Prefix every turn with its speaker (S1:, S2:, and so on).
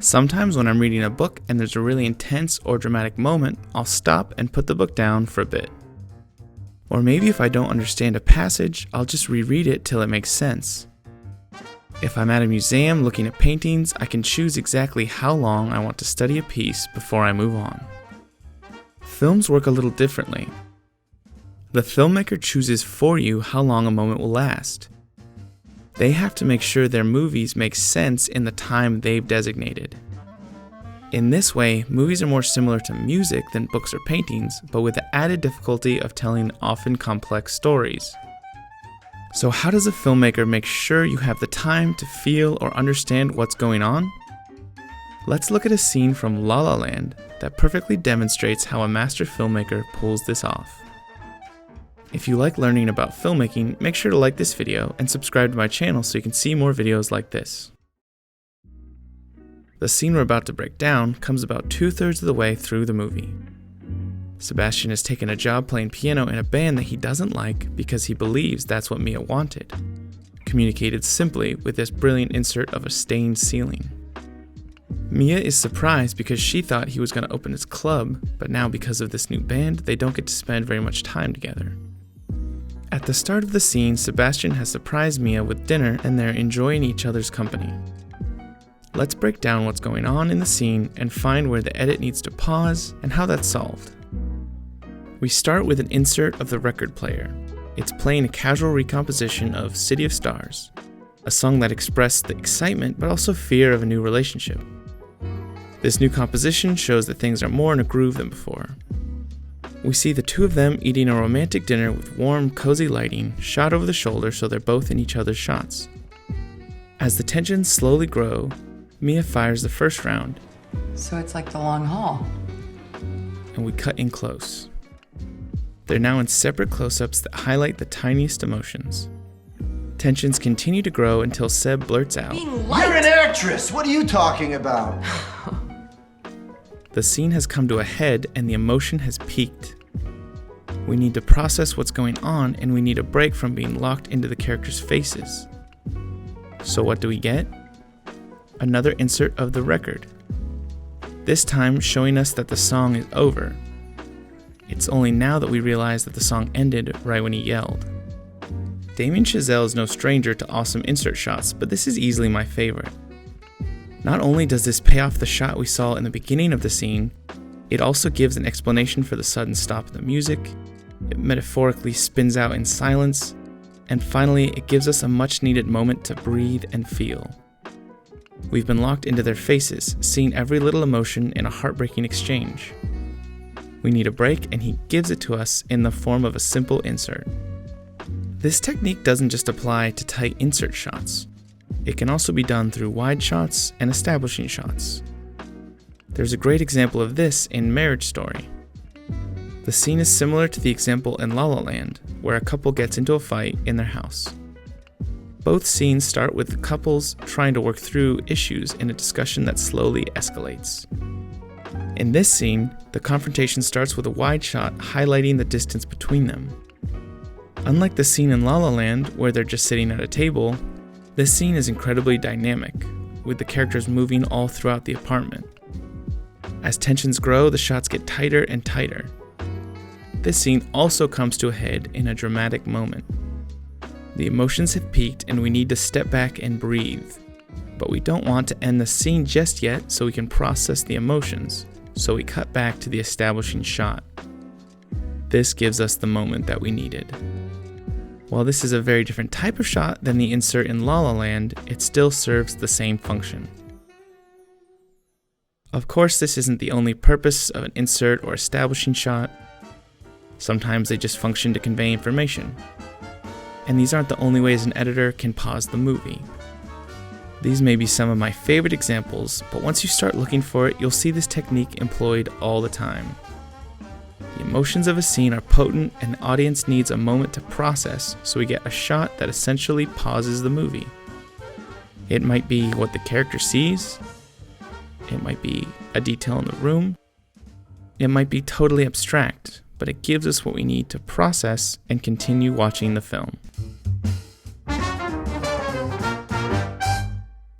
S1: Sometimes when I'm reading a book and there's a really intense or dramatic moment, I'll stop and put the book down for a bit. Or maybe if I don't understand a passage, I'll just reread it till it makes sense. If I'm at a museum looking at paintings, I can choose exactly how long I want to study a piece before I move on. Films work a little differently. The filmmaker chooses for you how long a moment will last. They have to make sure their movies make sense in the time they've designated. In this way, movies are more similar to music than books or paintings, but with the added difficulty of telling often complex stories. So how does a filmmaker make sure you have the time to feel or understand what's going on? Let's look at a scene from La La Land that perfectly demonstrates how a master filmmaker pulls this off. If you like learning about filmmaking, make sure to like this video and subscribe to my channel so you can see more videos like this. The scene we're about to break down comes about 2/3 of the way through the movie. Sebastian has taken a job playing piano in a band that he doesn't like because he believes that's what Mia wanted, communicated simply with this brilliant insert of a stained ceiling. Mia is surprised because she thought he was going to open his club, but now because of this new band, they don't get to spend very much time together. At the start of the scene, Sebastian has surprised Mia with dinner and they're enjoying each other's company. Let's break down what's going on in the scene and find where the edit needs to pause and how that's solved. We start with an insert of the record player. It's playing a casual recomposition of City of Stars, a song that expressed the excitement but also fear of a new relationship. This new composition shows that things are more in a groove than before. We see the two of them eating a romantic dinner with warm, cozy lighting shot over the shoulder so they're both in each other's shots. As the tensions slowly grow, Mia fires the first round.
S2: So it's like the long haul.
S1: And we cut in close. They're now in separate close-ups that highlight the tiniest emotions. Tensions continue to grow until Seb blurts out,
S3: "You're an actress! What are you talking about?"
S1: The scene has come to a head and the emotion has peaked. We need to process what's going on and we need a break from being locked into the characters' faces. So what do we get? Another insert of the record. This time showing us that the song is over. It's only now that we realize that the song ended right when he yelled. Damien Chazelle is no stranger to awesome insert shots, but this is easily my favorite. Not only does this pay off the shot we saw in the beginning of the scene, it also gives an explanation for the sudden stop in the music, it metaphorically spins out in silence, and finally it gives us a much needed moment to breathe and feel. We've been locked into their faces, seeing every little emotion in a heartbreaking exchange. We need a break and he gives it to us in the form of a simple insert. This technique doesn't just apply to tight insert shots. It can also be done through wide shots and establishing shots. There's a great example of this in Marriage Story. The scene is similar to the example in La La Land, where a couple gets into a fight in their house. Both scenes start with the couples trying to work through issues in a discussion that slowly escalates. In this scene, the confrontation starts with a wide shot highlighting the distance between them. Unlike the scene in La La Land, where they're just sitting at a table, this scene is incredibly dynamic, with the characters moving all throughout the apartment. As tensions grow, the shots get tighter and tighter. This scene also comes to a head in a dramatic moment. The emotions have peaked and we need to step back and breathe. But we don't want to end the scene just yet so we can process the emotions, so we cut back to the establishing shot. This gives us the moment that we needed. While this is a very different type of shot than the insert in La La Land, it still serves the same function. Of course, this isn't the only purpose of an insert or establishing shot. Sometimes they just function to convey information. And these aren't the only ways an editor can pause the movie. These may be some of my favorite examples, but once you start looking for it, you'll see this technique employed all the time. The emotions of a scene are potent and the audience needs a moment to process, so we get a shot that essentially pauses the movie. It might be what the character sees, it might be a detail in the room, it might be totally abstract, but it gives us what we need to process and continue watching the film.